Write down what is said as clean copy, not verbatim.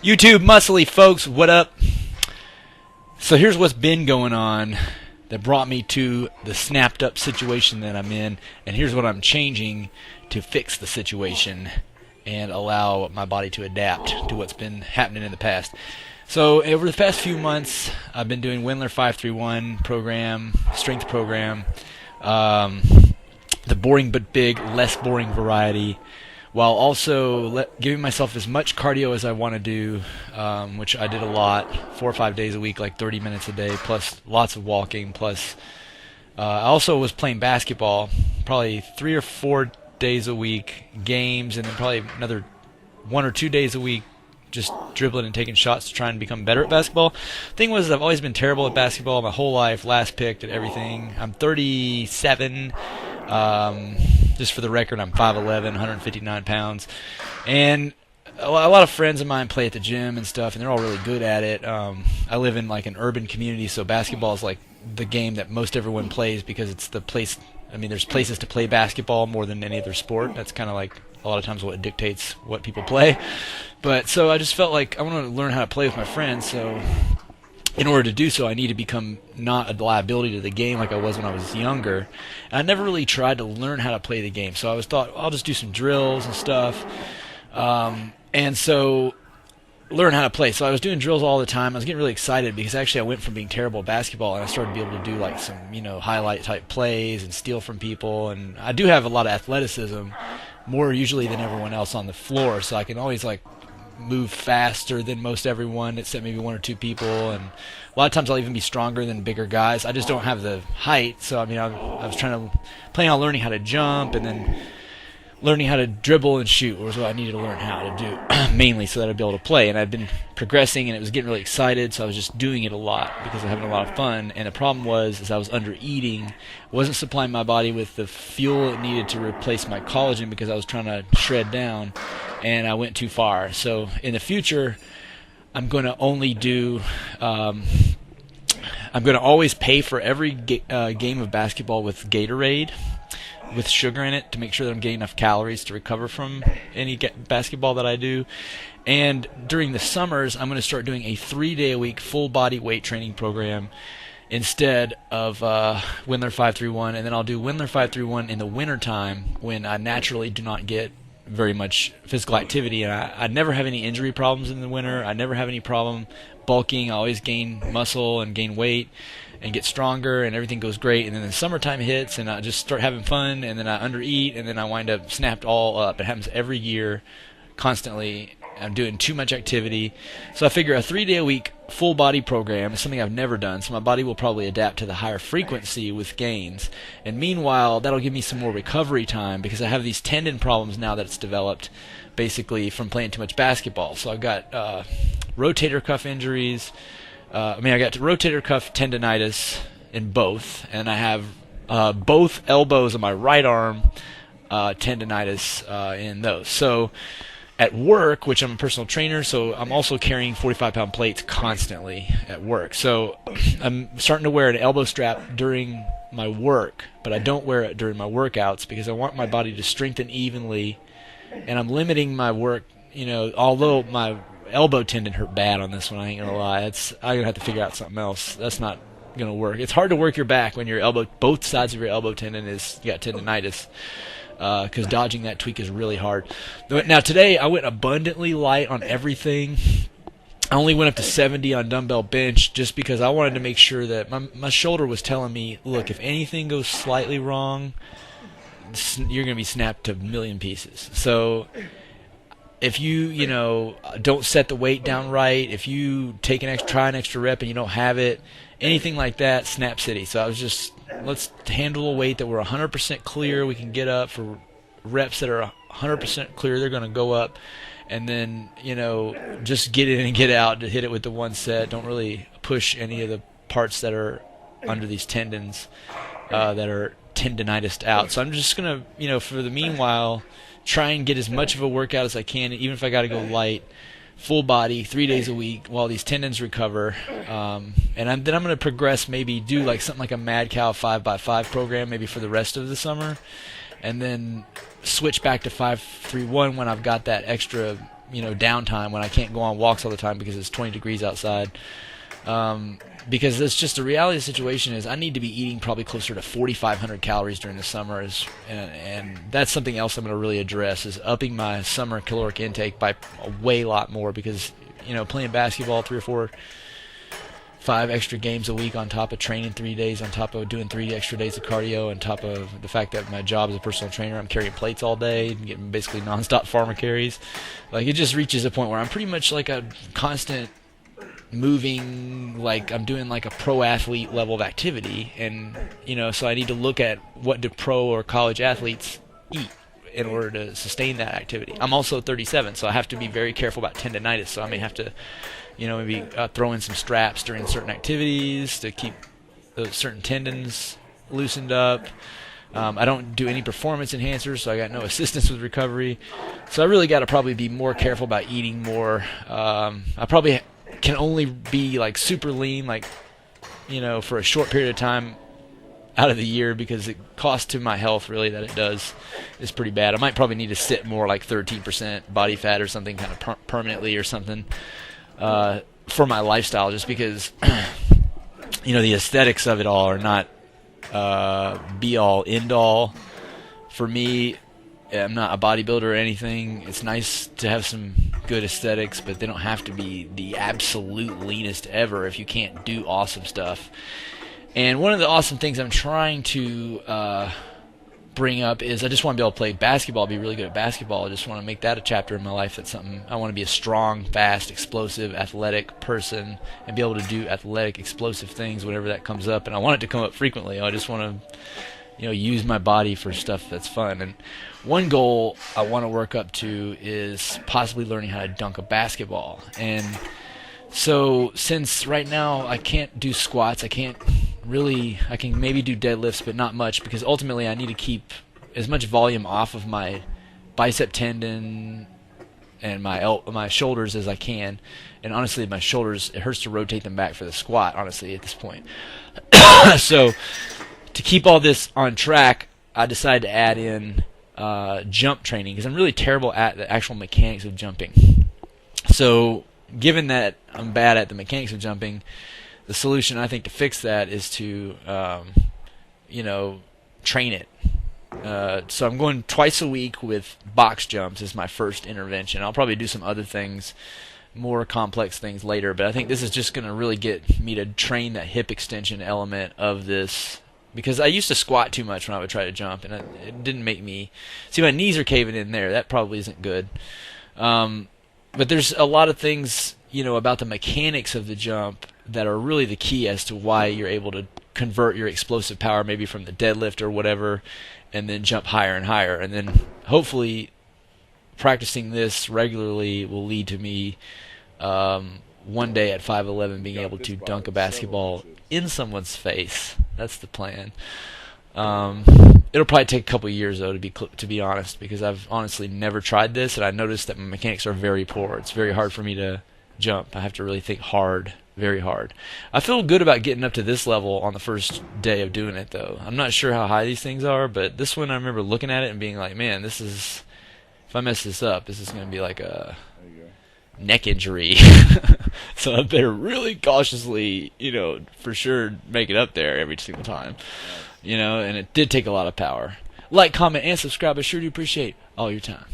YouTube muscly folks, what up? So here's what's been going on that brought me to the snapped up situation that I'm in, and here's what I'm changing to fix the situation and allow my body to adapt to what's been happening in the past. So over the past few months, I've been doing Wendler 531 program, strength program, the boring but big, less boring variety, while also giving myself as much cardio as I want to do, which I did a lot, 4 or 5 days a week, like 30 minutes a day, plus lots of walking, plus I also was playing basketball, probably 3 or 4 days a week, games, and then probably another 1 or 2 days a week just dribbling and taking shots to try and become better at basketball. Thing was, I've always been terrible at basketball my whole life, last picked at everything. I'm 37. Just for the record, I'm 5'11", 159 pounds. And a lot of friends of mine play at the gym and stuff, and they're all really good at it. I live in like an urban community, so basketball is like the game that most everyone plays because it's the place. I mean, there's places to play basketball more than any other sport. That's kind of like a lot of times what dictates what people play. But so I just felt like I want to learn how to play with my friends, so in order to do so, I need to become not a liability to the game like I was when I was younger. And I never really tried to learn how to play the game, so I thought I'll just do some drills and stuff. And so learn how to play. So I was doing drills all the time. I was getting really excited because actually I went from being terrible at basketball and I started to be able to do like some, highlight type plays and steal from people. And I do have a lot of athleticism, more usually than everyone else on the floor, so I can always like move faster than most everyone except maybe 1 or 2 people, and a lot of times I'll even be stronger than bigger guys. I just don't have the height, so I was planning on learning how to jump and then learning how to dribble and shoot was what I needed to learn how to do mainly so that I'd be able to play. And I'd been progressing and it was getting really excited, so I was just doing it a lot because I was having a lot of fun. And the problem was I was under eating, wasn't supplying my body with the fuel it needed to replace my collagen because I was trying to shred down, and I went too far. So in the future, I'm going to only do I'm going to always pay for every game of basketball with Gatorade with sugar in it to make sure that I'm getting enough calories to recover from any basketball that I do. And during the summers, I'm going to start doing a 3-day-a-week full-body weight training program instead of Wendler 531, and then I'll do Wendler 531 in the wintertime when I naturally do not get very much physical activity, and I never have any injury problems in the winter. I never have any problem bulking. I always gain muscle and gain weight and get stronger, and everything goes great. And then the summertime hits, and I just start having fun, and then I undereat, and then I wind up snapped all up. It happens every year, constantly. I'm doing too much activity. So I figure a 3-day-a-week full-body program is something I've never done, so my body will probably adapt to the higher frequency with gains. And meanwhile, that'll give me some more recovery time because I have these tendon problems now that it's developed basically from playing too much basketball. So I've got rotator cuff injuries. I got rotator cuff tendonitis in both, and I have both elbows on my right arm tendonitis in those. So at work, which I'm a personal trainer, so I'm also carrying 45-pound plates constantly at work. So I'm starting to wear an elbow strap during my work, but I don't wear it during my workouts because I want my body to strengthen evenly, and I'm limiting my work, although my elbow tendon hurt bad on this one, I ain't gonna lie. I'm gonna have to figure out something else. That's not gonna work. It's hard to work your back when your elbow, both sides of your elbow tendon you got tendonitis, because dodging that tweak is really hard. Now today I went abundantly light on everything. I only went up to 70 on dumbbell bench just because I wanted to make sure that my shoulder was telling me, look, if anything goes slightly wrong, you're gonna be snapped to a million pieces. So if you don't set the weight down right, if you try an extra rep and you don't have it, anything like that, snap city. So I was just, let's handle a weight that we're 100% clear. We can get up for reps that are 100% clear. They're going to go up, and then just get in and get out to hit it with the one set. Don't really push any of the parts that are under these tendons that are tendonitis out. So I'm just going to, for the meanwhile, try and get as much of a workout as I can, even if I got to go light, full body, 3 days a week while these tendons recover. And then I'm going to progress, maybe do like something like a Mad Cow 5x5 program maybe for the rest of the summer, and then switch back to 531 when I've got that extra downtime when I can't go on walks all the time because it's 20 degrees outside. Because it's just the reality of the situation is I need to be eating probably closer to 4,500 calories during the summer, and that's something else I'm going to really address, is upping my summer caloric intake by a way lot more, because playing basketball 3 or 4, 5 extra games a week on top of training 3 days, on top of doing 3 extra days of cardio, on top of the fact that my job as a personal trainer, I'm carrying plates all day and getting basically nonstop pharma carries. Like, it just reaches a point where I'm pretty much like a constant moving, like I'm doing like a pro athlete level of activity, and so I need to look at what do pro or college athletes eat in order to sustain that activity. I'm also 37, so I have to be very careful about tendonitis, so I may have to maybe throw in some straps during certain activities to keep those certain tendons loosened up. I don't do any performance enhancers, so I got no assistance with recovery. So I really got to probably be more careful about eating more. I probably can only be like super lean, like for a short period of time out of the year, because it costs to my health really that it does is pretty bad. I might probably need to sit more like 13% body fat or something kind of permanently or something for my lifestyle, just because the aesthetics of it all are not be all end all for me. I'm not a bodybuilder or anything. It's nice to have some good aesthetics, but they don't have to be the absolute leanest ever if you can't do awesome stuff. And one of the awesome things I'm trying to bring up is I just want to be able to play basketball, be really good at basketball. I just want to make that a chapter in my life. That's something I want to be, a strong, fast, explosive, athletic person, and be able to do athletic, explosive things whenever that comes up. And I want it to come up frequently. I just want to use my body for stuff that's fun. And one goal I want to work up to is possibly learning how to dunk a basketball. And so since right now I can't do squats, I can maybe do deadlifts, but not much, because ultimately I need to keep as much volume off of my bicep tendon and my shoulders as I can. And honestly, my shoulders, it hurts to rotate them back for the squat, honestly, at this point. So to keep all this on track, I decided to add in jump training, because I'm really terrible at the actual mechanics of jumping. So given that I'm bad at the mechanics of jumping, the solution I think to fix that is to train it. So I'm going twice a week with box jumps as my first intervention. I'll probably do some other things, more complex things later, but I think this is just going to really get me to train that hip extension element of this, because I used to squat too much when I would try to jump, and it didn't make me... See, my knees are caving in there. That probably isn't good. But there's a lot of things, about the mechanics of the jump that are really the key as to why you're able to convert your explosive power maybe from the deadlift or whatever, and then jump higher and higher. And then hopefully practicing this regularly will lead to me one day at 5'11" being able to dunk a basketball in someone's face. That's the plan. It'll probably take a couple of years, though, to be honest, because I've honestly never tried this, and I noticed that my mechanics are very poor. It's very hard for me to jump. I have to really think hard, very hard. I feel good about getting up to this level on the first day of doing it, though. I'm not sure how high these things are, but this one I remember looking at it and being like, man, if I mess this up, this is going to be like a neck injury. So I better really cautiously, for sure make it up there every single time. And it did take a lot of power. Like, comment, and subscribe. I sure do appreciate all your time.